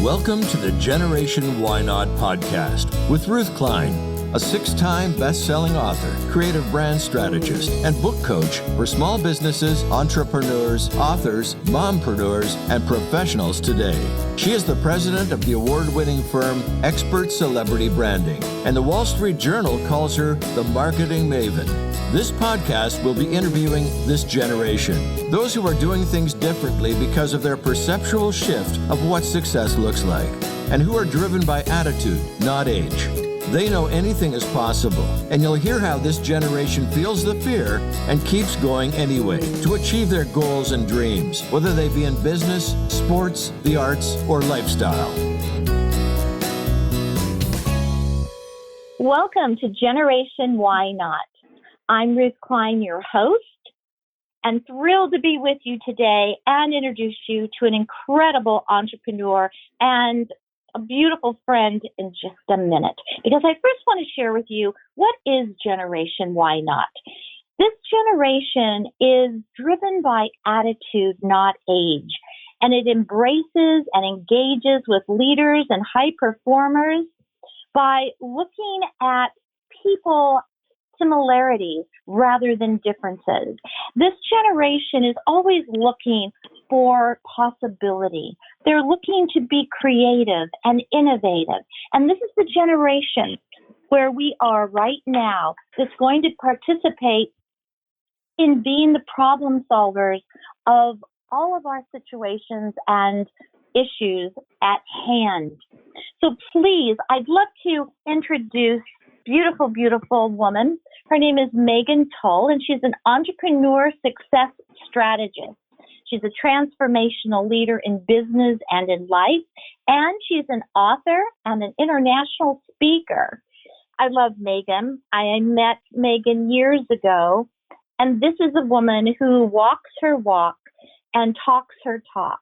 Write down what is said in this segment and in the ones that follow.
Welcome to the Generation Why Not podcast with Ruth Klein, a 6-time best-selling author, creative brand strategist, and book coach for small businesses, entrepreneurs, authors, mompreneurs, and professionals today. She is the president of the award-winning firm Expert Celebrity Branding, and the Wall Street Journal calls her the marketing maven. This podcast will be interviewing this generation, those who are doing things differently because of their perceptual shift of what success looks like, and who are driven by attitude, not age. They know anything is possible, and you'll hear how this generation feels the fear and keeps going anyway to achieve their goals and dreams, whether they be in business, sports, the arts, or lifestyle. Welcome to Generation Why Not. I'm Ruth Klein, your host, and thrilled to be with you today and introduce you to an incredible entrepreneur and a beautiful friend in just a minute. Because I first want to share with you, what is Generation Why Not? This generation is driven by attitude, not age, and it embraces and engages with leaders and high performers by looking at people similarities rather than differences. This generation is always looking for possibility. They're looking to be creative and innovative. And this is the generation where we are right now that's going to participate in being the problem solvers of all of our situations and issues at hand. So please, I'd love to introduce beautiful woman. Her name is Megan Tull, and she's an entrepreneur success strategist. She's a transformational leader in business and in life, and she's an author and an international speaker. I love Megan. I met Megan years ago, and this is a woman who walks her walk and talks her talk.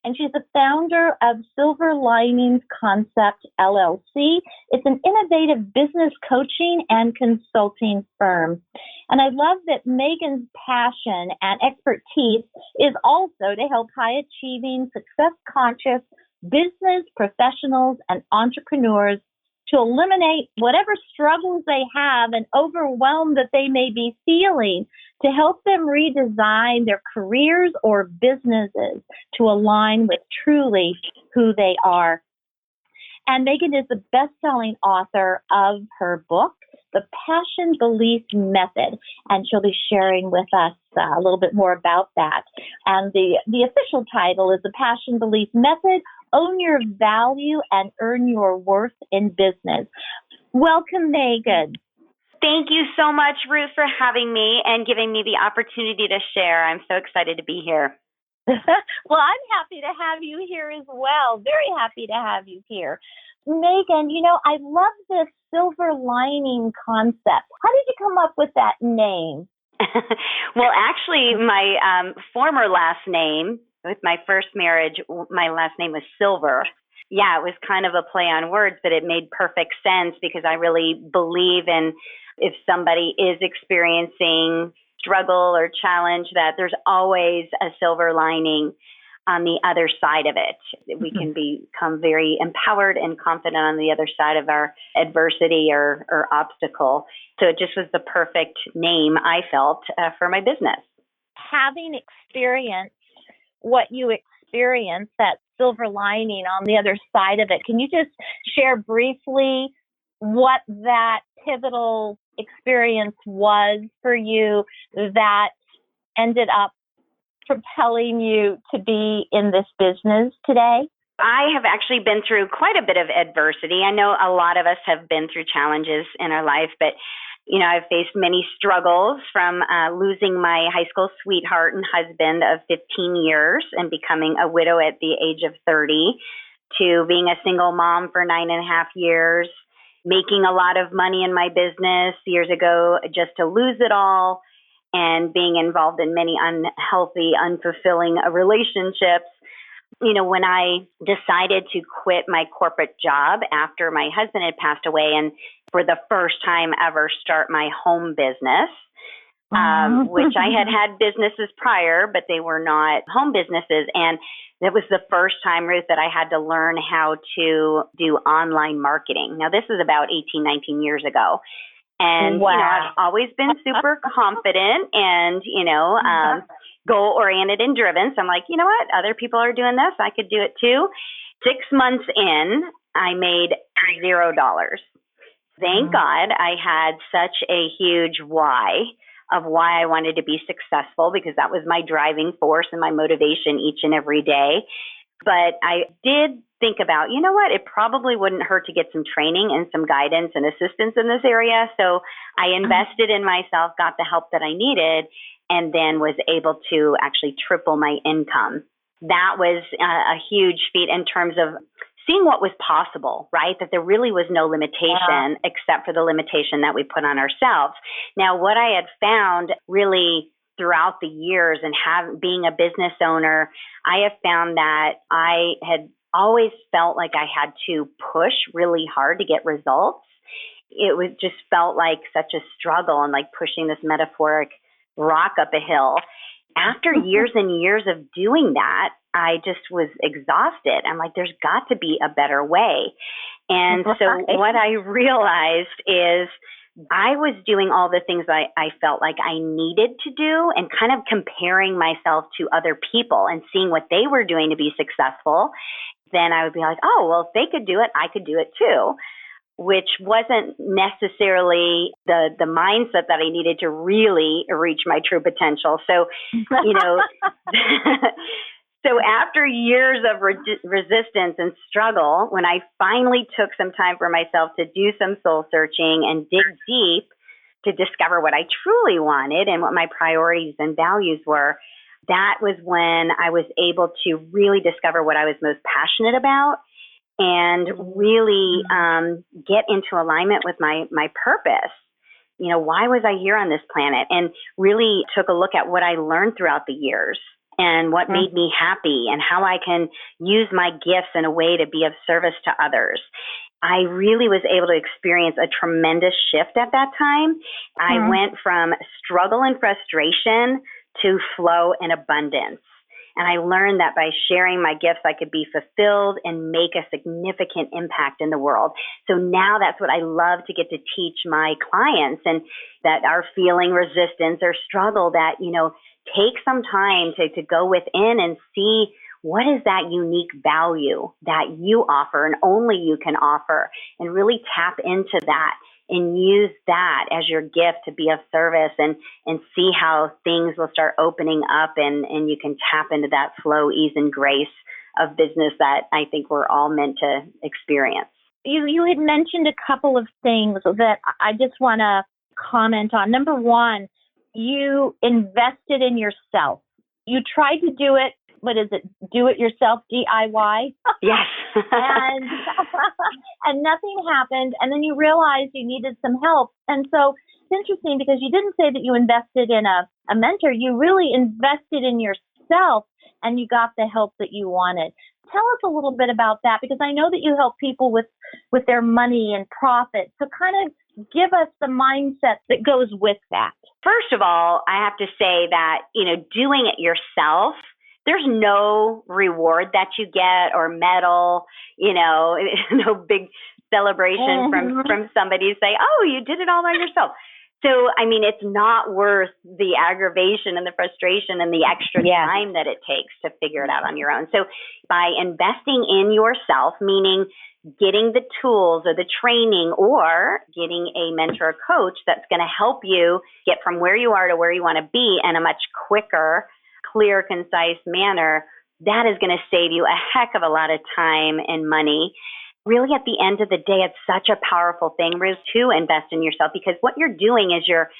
And she's the founder of Silverlining Concept, LLC. It's an innovative business coaching and consulting firm. And I love that Megan's passion and expertise is also to help high-achieving, success-conscious business professionals and entrepreneurs to eliminate whatever struggles they have and overwhelm that they may be feeling, to help them redesign their careers or businesses to align with truly who they are. And Megan is the best-selling author of her book, The Passion Belief Method, and she'll be sharing with us a little bit more about that. And the official title is The Passion Belief Method, Own Your Value and Earn Your Worth in Business. Welcome, Megan. Thank you so much, Ruth, for having me and giving me the opportunity to share. I'm so excited to be here. Well, I'm happy to have you here as well. Very happy to have you here. Megan, I love this silver lining concept. How did you come up with that name? Well, actually, my former last name, with my first marriage, my last name was Silver. Yeah, it was kind of a play on words, but it made perfect sense because I really believe in, if somebody is experiencing struggle or challenge, that there's always a silver lining on the other side of it. We can become very empowered and confident on the other side of our adversity or obstacle. So it just was the perfect name, I felt, for my business. Having experienced what you experienced, that silver lining on the other side of it, can you just share briefly what that pivotal experience was for you that ended up propelling you to be in this business today? I have actually been through quite a bit of adversity. I know a lot of us have been through challenges in our life, but I've faced many struggles, from losing my high school sweetheart and husband of 15 years and becoming a widow at the age of 30, to being a single mom for 9.5 years, making a lot of money in my business years ago just to lose it all, and being involved in many unhealthy, unfulfilling relationships. When I decided to quit my corporate job after my husband had passed away, and for the first time ever start my home business, which I had businesses prior, but they were not home businesses. And that was the first time, Ruth, that I had to learn how to do online marketing. Now, this is about 18, 19 years ago. And, wow. I've always been super confident and, goal-oriented and driven. So I'm like, you know what? Other people are doing this. I could do it too. 6 months in, I made $0. Thank God I had such a huge why of why I wanted to be successful, because that was my driving force and my motivation each and every day. But I did think about, you know what, it probably wouldn't hurt to get some training and some guidance and assistance in this area. So I invested in myself, got the help that I needed, and then was able to actually triple my income. That was a huge feat in terms of seeing what was possible, right? That there really was no limitation except for the limitation that we put on ourselves. Now, what I had found really throughout the years and being a business owner, I have found that I had always felt like I had to push really hard to get results. It was just felt like such a struggle and like pushing this metaphoric rock up a hill. After years and years of doing that, I just was exhausted. I'm like, there's got to be a better way. And so what I realized is I was doing all the things I felt like I needed to do and kind of comparing myself to other people and seeing what they were doing to be successful. Then I would be like, oh, well, if they could do it, I could do it too, which wasn't necessarily the mindset that I needed to really reach my true potential. So, so after years of resistance and struggle, when I finally took some time for myself to do some soul searching and dig deep to discover what I truly wanted and what my priorities and values were, that was when I was able to really discover what I was most passionate about and really get into alignment with my purpose. Why was I here on this planet? And really took a look at what I learned throughout the years and what made me happy and how I can use my gifts in a way to be of service to others. I really was able to experience a tremendous shift at that time. I went from struggle and frustration to flow and abundance. And I learned that by sharing my gifts, I could be fulfilled and make a significant impact in the world. So now that's what I love to get to teach my clients, and that are feeling resistance or struggle, that, take some time to go within and see what is that unique value that you offer and only you can offer, and really tap into that and use that as your gift to be of service and see how things will start opening up and you can tap into that flow, ease, and grace of business that I think we're all meant to experience. You had mentioned a couple of things that I just want to comment on. Number one, you invested in yourself. You tried to do it. What is it? Do it yourself, DIY? Yes. and nothing happened. And then you realized you needed some help. And so it's interesting because you didn't say that you invested in a mentor. You really invested in yourself and you got the help that you wanted. Tell us a little bit about that, because I know that you help people with their money and profit. So kind of give us the mindset that goes with that. First of all, I have to say that, doing it yourself, there's no reward that you get or medal, no big celebration from somebody to say, oh, you did it all by yourself. So, it's not worth the aggravation and the frustration and the extra time that it takes to figure it out on your own. So by investing in yourself, meaning getting the tools or the training or getting a mentor or coach that's going to help you get from where you are to where you want to be in a much quicker, clear, concise manner, that is going to save you a heck of a lot of time and money. Really, at the end of the day, it's such a powerful thing, Ruth, to invest in yourself, because what you're doing is you're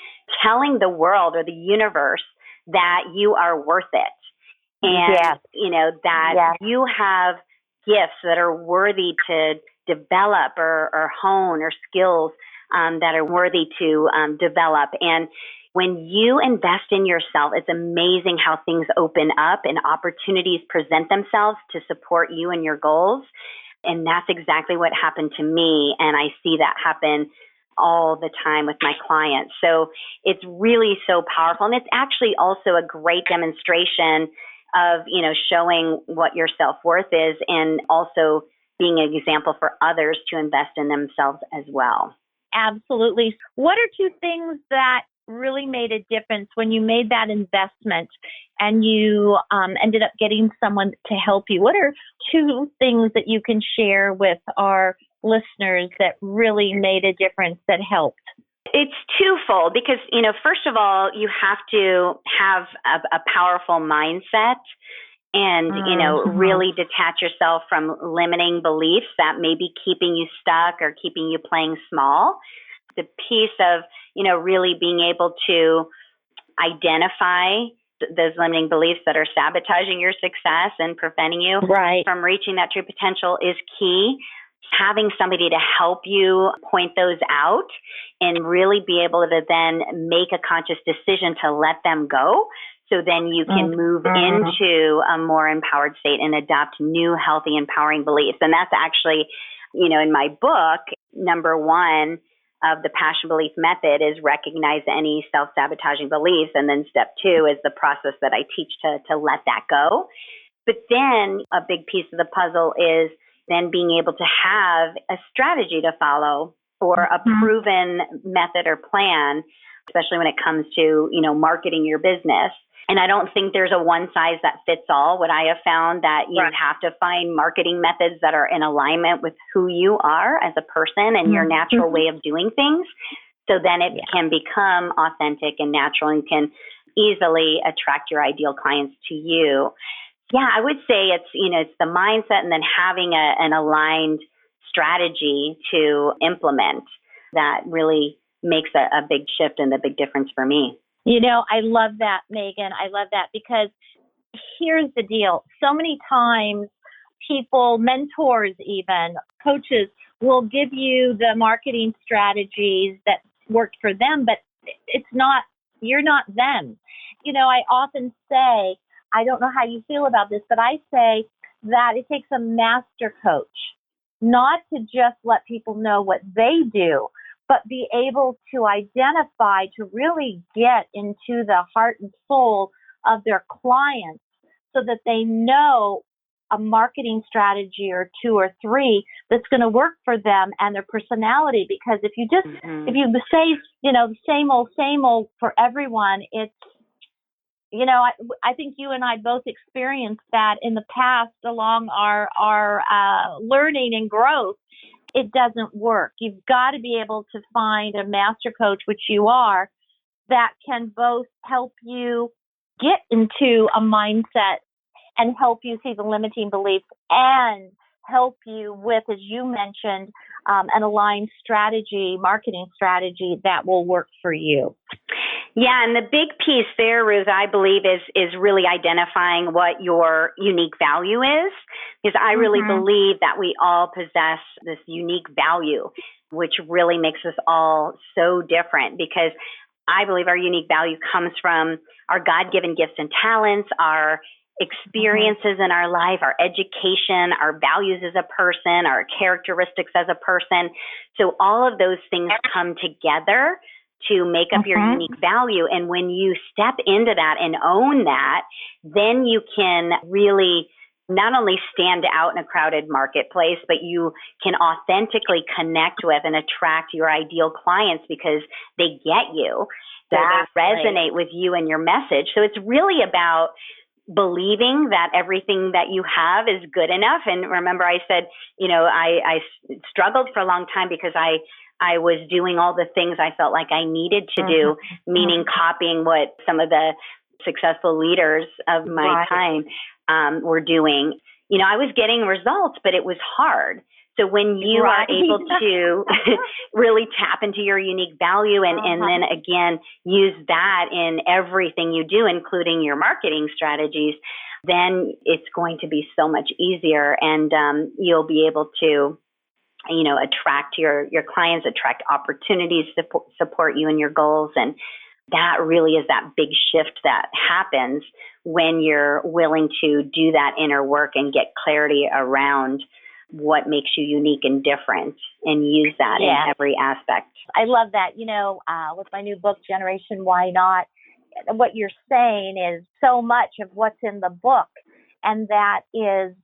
telling the world or the universe that you are worth it. And, that you have gifts that are worthy to develop or hone, or skills that are worthy to develop. And when you invest in yourself, it's amazing how things open up and opportunities present themselves to support you and your goals. And that's exactly what happened to me. And I see that happen all the time with my clients. So it's really so powerful. And it's actually also a great demonstration of, showing what your self-worth is and also being an example for others to invest in themselves as well. Absolutely. What are two things that really made a difference when you made that investment and you ended up getting someone to help you? What are two things that you can share with our listeners that really made a difference, that helped? It's twofold because, first of all, you have to have a powerful mindset and, really detach yourself from limiting beliefs that may be keeping you stuck or keeping you playing small. The piece of, really being able to identify those limiting beliefs that are sabotaging your success and preventing you from reaching that true potential is key. Having somebody to help you point those out and really be able to then make a conscious decision to let them go. So then you can move into a more empowered state and adopt new, healthy, empowering beliefs. And that's actually, in my book, number one of the passion belief method is recognize any self-sabotaging beliefs. And then step two is the process that I teach to let that go. But then a big piece of the puzzle is then being able to have a strategy to follow or a proven method or plan, especially when it comes to, marketing your business. And I don't think there's a one size that fits all. What I have found that you have to find marketing methods that are in alignment with who you are as a person and your natural way of doing things. So then it can become authentic and natural and can easily attract your ideal clients to you. Yeah, I would say it's the mindset and then having an aligned strategy to implement that really makes a big shift and a big difference for me. I love that, Megan. I love that because here's the deal. So many times people, mentors even, coaches will give you the marketing strategies that worked for them, but you're not them. I often say, I don't know how you feel about this, but I say that it takes a master coach not to just let people know what they do, but be able to identify, to really get into the heart and soul of their clients so that they know a marketing strategy or two or three that's going to work for them and their personality. Because if you just, if you say, the same old for everyone, it's, I think you and I both experienced that in the past along our learning and growth. It doesn't work. You've got to be able to find a master coach, which you are, that can both help you get into a mindset and help you see the limiting beliefs and help you with, as you mentioned, an aligned strategy, marketing strategy that will work for you. Yeah, and the big piece there, Ruth, I believe is really identifying what your unique value is, because I really believe that we all possess this unique value, which really makes us all so different, because I believe our unique value comes from our God-given gifts and talents, our experiences in our life, our education, our values as a person, our characteristics as a person. So all of those things come together to make up your unique value. And when you step into that and own that, then you can really not only stand out in a crowded marketplace, but you can authentically connect with and attract your ideal clients because they get you. So they resonate with you and your message. So it's really about believing that everything that you have is good enough. And remember, I said, I struggled for a long time because I was doing all the things I felt like I needed to do, meaning copying what some of the successful leaders of my time were doing. I was getting results, but it was hard. So when you are able to really tap into your unique value and then again, use that in everything you do, including your marketing strategies, then it's going to be so much easier and you'll be able to attract your clients, attract opportunities to support you in your goals. And that really is that big shift that happens when you're willing to do that inner work and get clarity around what makes you unique and different and use that in every aspect. I love that. With my new book, Generation Why Not, what you're saying is so much of what's in the book, and that is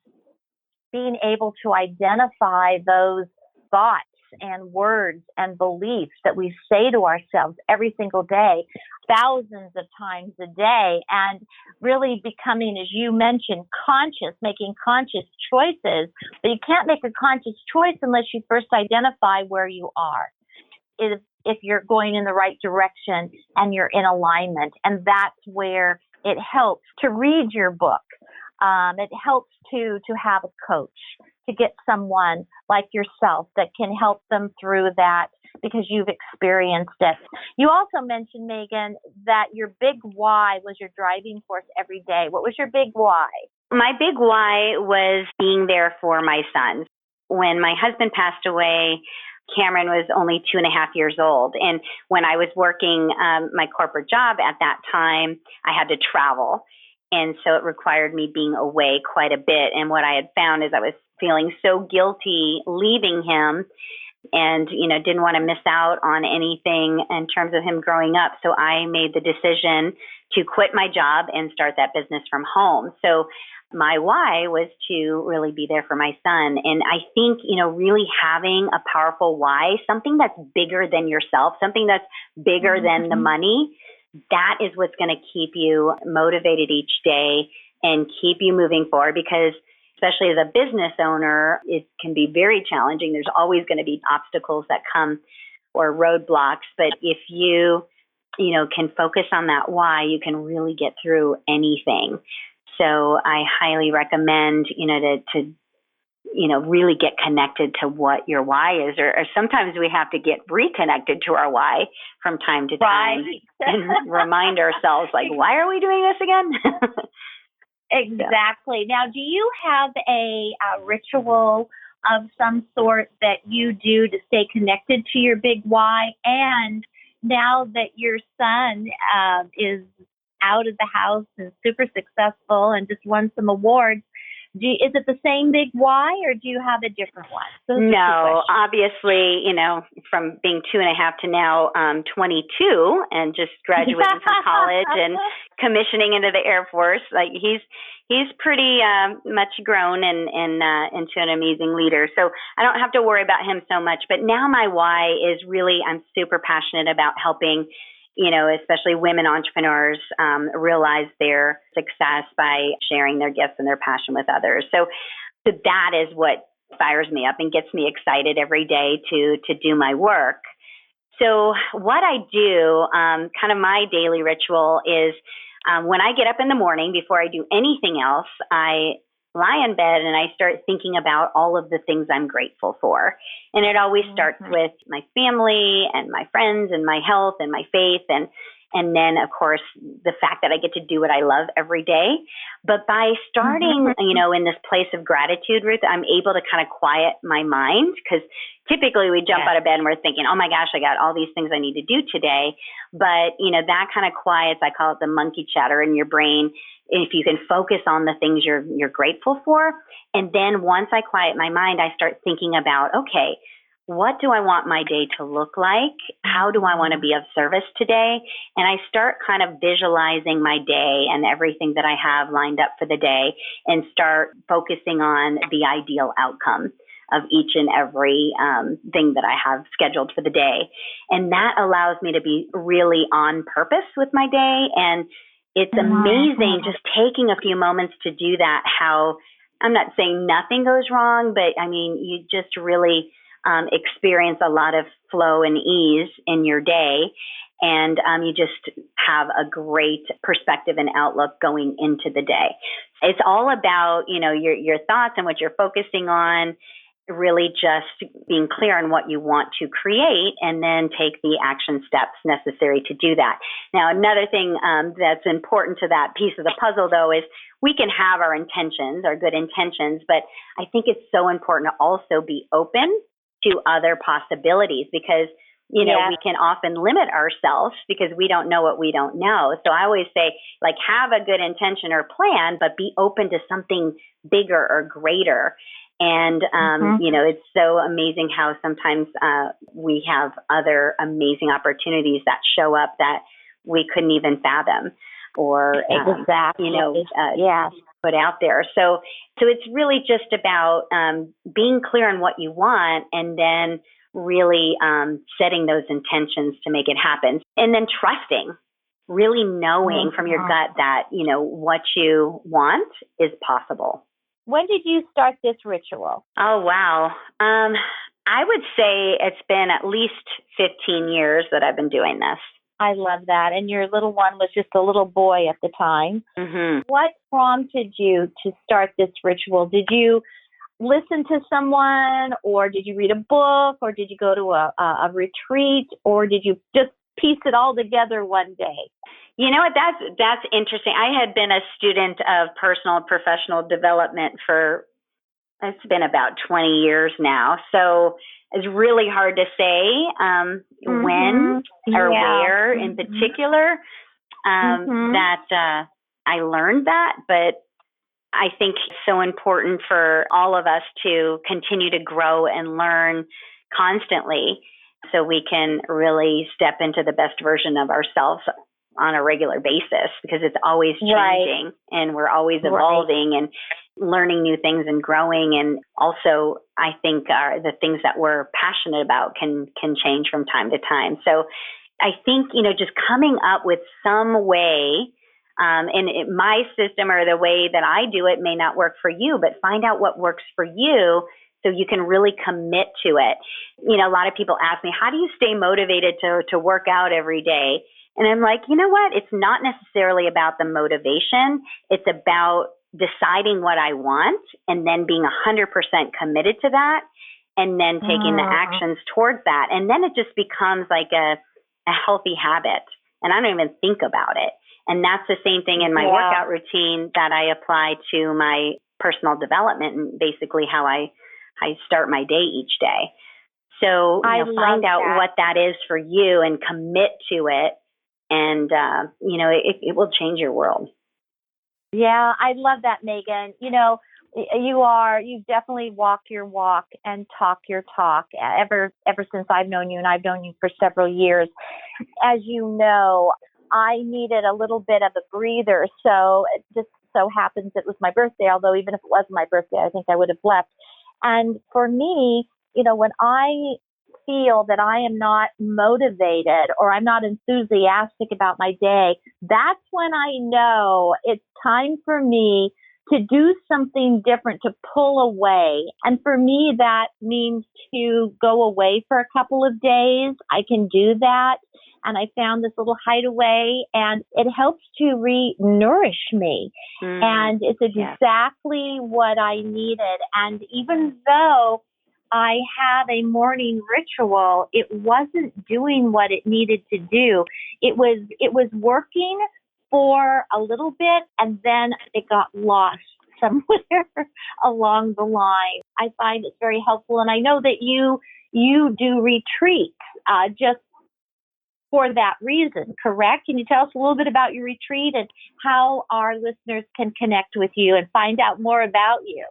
being able to identify those thoughts and words and beliefs that we say to ourselves every single day, thousands of times a day, and really becoming, as you mentioned, conscious, making conscious choices. But you can't make a conscious choice unless you first identify where you are. If you're going in the right direction and you're in alignment. And that's where it helps to read your book. It helps to have a coach, to get someone like yourself that can help them through that because you've experienced it. You also mentioned, Megan, that your big why was your driving force every day. What was your big why? My big why was being there for my sons. When my husband passed away, Cameron was only 2.5 years old. And when I was working my corporate job at that time, I had to travel. And so it required me being away quite a bit. And what I had found is I was feeling so guilty leaving him and, didn't want to miss out on anything in terms of him growing up. So I made the decision to quit my job and start that business from home. So my why was to really be there for my son. And I think, really having a powerful why, something that's bigger than yourself, something that's bigger than the money, that is what's going to keep you motivated each day and keep you moving forward, because especially as a business owner, it can be very challenging. There's always going to be obstacles that come or roadblocks. But if you, can focus on that why, you can really get through anything. So I highly recommend, to really get connected to what your why is, or sometimes we have to get reconnected to our why from time to time and remind ourselves, like, why are we doing this again? Exactly. Now, do you have a ritual of some sort that you do to stay connected to your big why? And now that your son is out of the house and super successful and just won some awards, is it the same big why, or do you have a different one? No, obviously, from being 2.5 to now 22 and just graduating from college and commissioning into the Air Force, like he's pretty much grown and into an amazing leader. So I don't have to worry about him so much. But now my why is really, I'm super passionate about helping, especially women entrepreneurs, realize their success by sharing their gifts and their passion with others. So that is what fires me up and gets me excited every day to do my work. So what I do, kind of my daily ritual is when I get up in the morning, before I do anything else, I lie in bed and I start thinking about all of the things I'm grateful for. And it always starts with my family and my friends and my health and my faith and then, of course, the fact that I get to do what I love every day. But by starting, in this place of gratitude, Ruth, I'm able to kind of quiet my mind, because typically we jump out of bed and we're thinking, oh my gosh, I got all these things I need to do today. But, that kind of quiets, I call it the monkey chatter in your brain. If you can focus on the things you're grateful for. And then once I quiet my mind, I start thinking about, okay, what do I want my day to look like? How do I want to be of service today? And I start kind of visualizing my day and everything that I have lined up for the day and start focusing on the ideal outcome of each and every thing that I have scheduled for the day. And that allows me to be really on purpose with my day. And it's amazing just taking a few moments to do that, how I'm not saying nothing goes wrong, but I mean, you just really experience a lot of flow and ease in your day. And you just have a great perspective and outlook going into the day. It's all about, your thoughts and what you're focusing on, really just being clear on what you want to create and then take the action steps necessary to do that. Now, another thing that's important to that piece of the puzzle, though, is we can have our intentions, our good intentions, but I think it's so important to also be open to other possibilities, because we can often limit ourselves because we don't know what we don't know. So I always say, like, have a good intention or plan, but be open to something bigger or greater. And, it's so amazing how sometimes we have other amazing opportunities that show up that we couldn't even fathom or, exactly. put out there. So it's really just about being clear on what you want and then really setting those intentions to make it happen. And then trusting, really knowing from your gut that, what you want is possible. When did you start this ritual? Oh, wow. I would say it's been at least 15 years that I've been doing this. I love that. And your little one was just a little boy at the time. Mm-hmm. What prompted you to start this ritual? Did you listen to someone, or did you read a book, or did you go to a retreat, or did you just piece it all together one day? You know what? That's interesting. I had been a student of personal and professional development it's been about 20 years now. So it's really hard to say when or where in particular that I learned that. But I think it's so important for all of us to continue to grow and learn constantly so we can really step into the best version of ourselves on a regular basis, because it's always changing and we're always evolving and learning new things and growing. And also, I think the things that we're passionate about can change from time to time. So I think, just coming up with some way, my system or the way that I do it may not work for you, but find out what works for you so you can really commit to it. A lot of people ask me, how do you stay motivated to work out every day? And I'm like, you know what? It's not necessarily about the motivation. It's about deciding what I want and then being 100% committed to that and then taking the actions towards that. And then it just becomes like a healthy habit. And I don't even think about it. And that's the same thing in my workout routine that I apply to my personal development and basically how I start my day each day. So find out what that is for you and commit to it. And, it will change your world. Yeah, I love that, Megan. You've definitely walked your walk and talk your talk ever since I've known you, and I've known you for several years. As you know, I needed a little bit of a breather. So it just so happens it was my birthday, although even if it wasn't my birthday, I think I would have left. And for me, when I feel that I am not motivated or I'm not enthusiastic about my day, that's when I know it's time for me to do something different, to pull away. And for me, that means to go away for a couple of days. I can do that. And I found this little hideaway, and it helps to re-nourish me. And it's exactly what I needed. And even though I have a morning ritual, it wasn't doing what it needed to do. It was working for a little bit, and then it got lost somewhere along the line. I find it's very helpful, and I know that you do retreats just for that reason, correct? Can you tell us a little bit about your retreat and how our listeners can connect with you and find out more about you?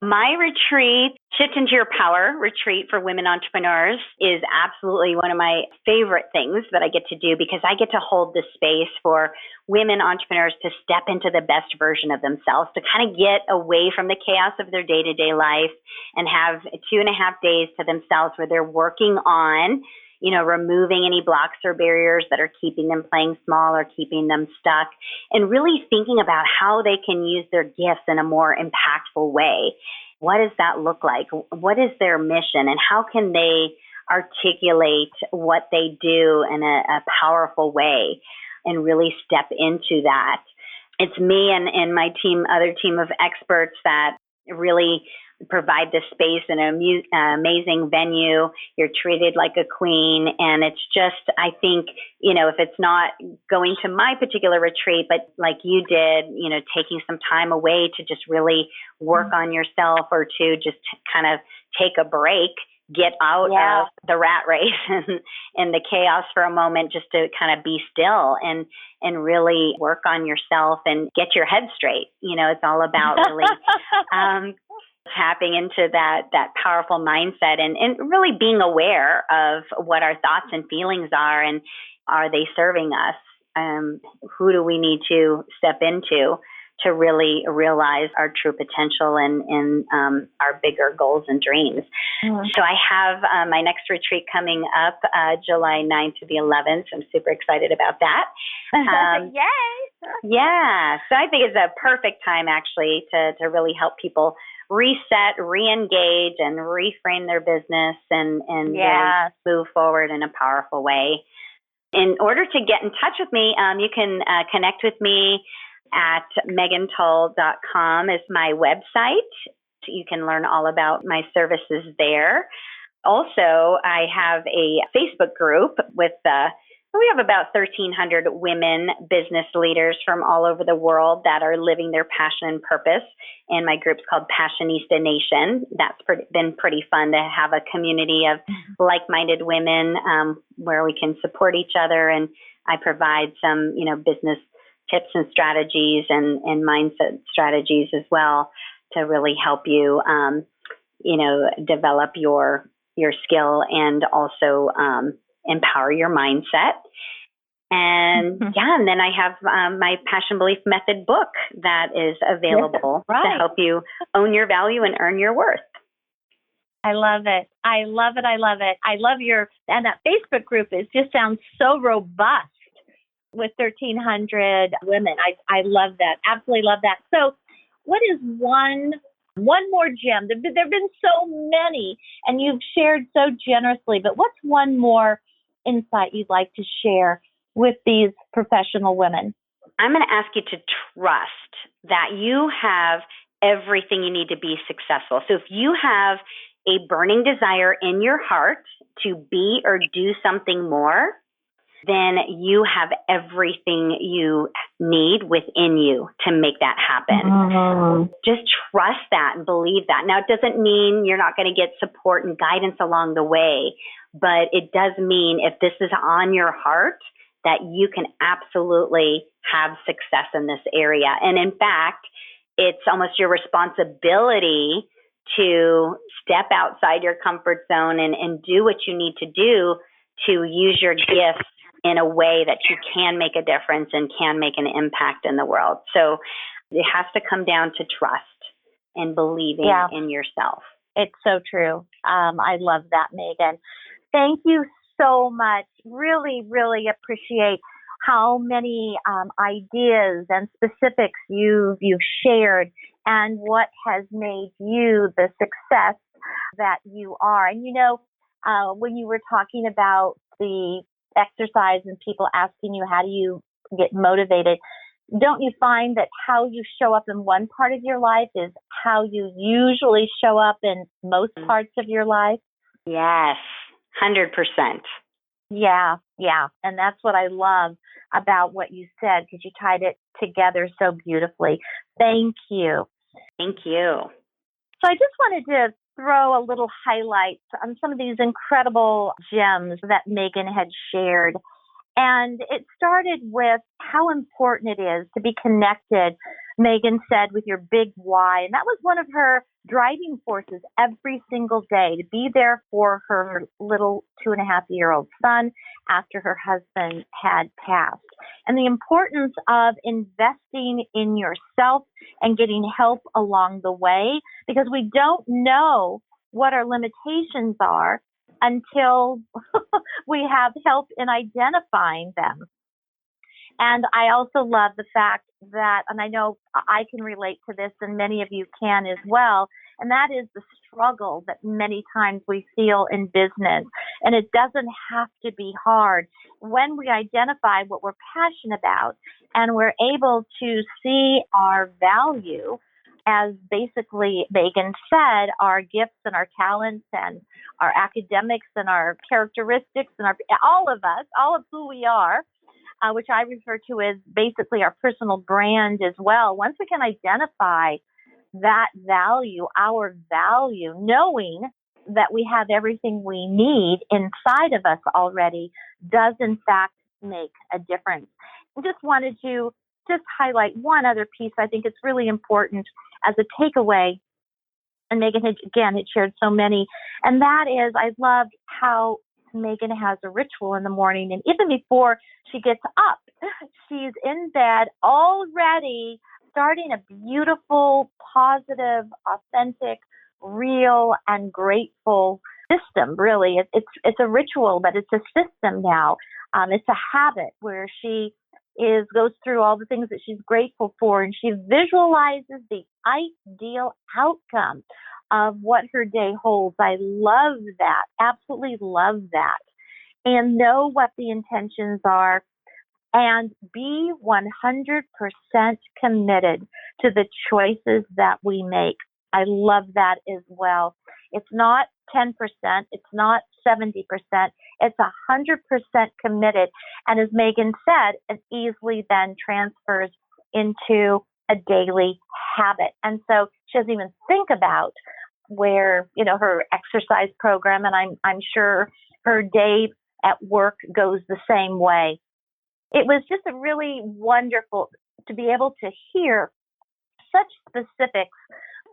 My retreat, Shift into Your Power retreat for women entrepreneurs, is absolutely one of my favorite things that I get to do, because I get to hold the space for women entrepreneurs to step into the best version of themselves, to kind of get away from the chaos of their day-to-day life and have 2.5 days to themselves where they're working on removing any blocks or barriers that are keeping them playing small or keeping them stuck, and really thinking about how they can use their gifts in a more impactful way. What does that look like? What is their mission, and how can they articulate what they do in a powerful way and really step into that? It's me and my other team of experts that really provide this space in an amazing venue. You're treated like a queen. And it's just, I think, if it's not going to my particular retreat, but like you did, taking some time away to just really work on yourself, or to just kind of take a break, get out of the rat race and the chaos for a moment, just to kind of be still and really work on yourself and get your head straight. It's all about really, tapping into that powerful mindset and really being aware of what our thoughts and feelings are, and are they serving us? Who do we need to step into to really realize our true potential and our bigger goals and dreams? Mm-hmm. So I have my next retreat coming up July 9th to the 11th. I'm super excited about that. Yay! Yeah. So I think it's a perfect time actually to really help people reset, re-engage, and reframe their business and really move forward in a powerful way. In order to get in touch with me, you can connect with me at megantull.com is my website. You can learn all about my services there. Also, I have a Facebook group with we have about 1,300 women business leaders from all over the world that are living their passion and purpose. And my group's called Passionista Nation. That's been pretty fun to have a community of like-minded women where we can support each other. And I provide some, business tips and strategies and mindset strategies as well to really help you, develop your skill and also empower your mindset. And and then I have my Passion Belief Method book that is available to help you own your value and earn your worth. I love it. I love it. I love it. I love and that Facebook group just sounds so robust with 1,300 women. I love that. Absolutely love that. So what is one more gem? There have been so many, and you've shared so generously, but what's one more insight you'd like to share with these professional women? I'm going to ask you to trust that you have everything you need to be successful. So if you have a burning desire in your heart to be or do something more, then you have everything you need within you to make that happen. Mm-hmm. Just trust that and believe that. Now, it doesn't mean you're not going to get support and guidance along the way, but it does mean if this is on your heart, that you can absolutely have success in this area. And in fact, it's almost your responsibility to step outside your comfort zone and do what you need to do to use your gifts in a way that you can make a difference and can make an impact in the world. So it has to come down to trust and believing in yourself. It's so true. I love that, Megan. Thank you so much. Really, really appreciate how many ideas and specifics you've shared and what has made you the success that you are. And, when you were talking about the exercise and people asking you, how do you get motivated? Don't you find that how you show up in one part of your life is how you usually show up in most parts of your life? Yes, 100%. Yeah. And that's what I love about what you said, because you tied it together so beautifully. Thank you. Thank you. So I just wanted to throw a little highlight on some of these incredible gems that Megan had shared. And it started with how important it is to be connected, Megan said, with your big why. And that was one of her driving forces every single day, to be there for her little 2.5-year-old son after her husband had passed. And the importance of investing in yourself and getting help along the way, because we don't know what our limitations are until we have help in identifying them. And I also love the fact that, and I know I can relate to this and many of you can as well, and that is the struggle that many times we feel in business. And it doesn't have to be hard. When we identify what we're passionate about and we're able to see our value, as basically Megan said, our gifts and our talents and our academics and our characteristics and all of who we are, which I refer to as basically our personal brand as well. Once we can identify that value, our value, knowing that we have everything we need inside of us already, does in fact make a difference. I just wanted to highlight one other piece. I think it's really important as a takeaway, and Megan had shared so many. And that is, I loved how Megan has a ritual in the morning. And even before she gets up, she's in bed already starting a beautiful, positive, authentic, real, and grateful system, really. It's a ritual, but it's a system now. It's a habit where she goes through all the things that she's grateful for, and she visualizes the ideal outcome of what her day holds. I love that. Absolutely love that. And know what the intentions are and be 100% committed to the choices that we make. I love that as well. It's not 10%. It's not 70%. It's 100% committed. And as Megan said, it easily then transfers into a daily habit. And so she doesn't even think about where, her exercise program, and I'm sure her day at work goes the same way. It was just a really wonderful to be able to hear such specifics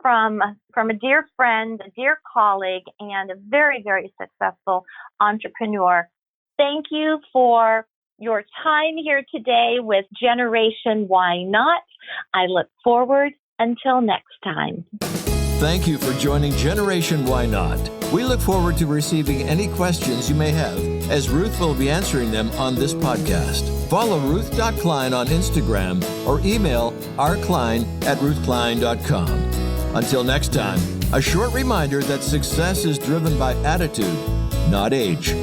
from a dear friend, a dear colleague, and a very, very successful entrepreneur. Thank you for your time here today with Generation Why Not. I look forward until next time. Thank you for joining Generation Why Not. We look forward to receiving any questions you may have, as Ruth will be answering them on this podcast. Follow Ruth.Klein on Instagram or email rklein@ruthklein.com. Until next time, a short reminder that success is driven by attitude, not age.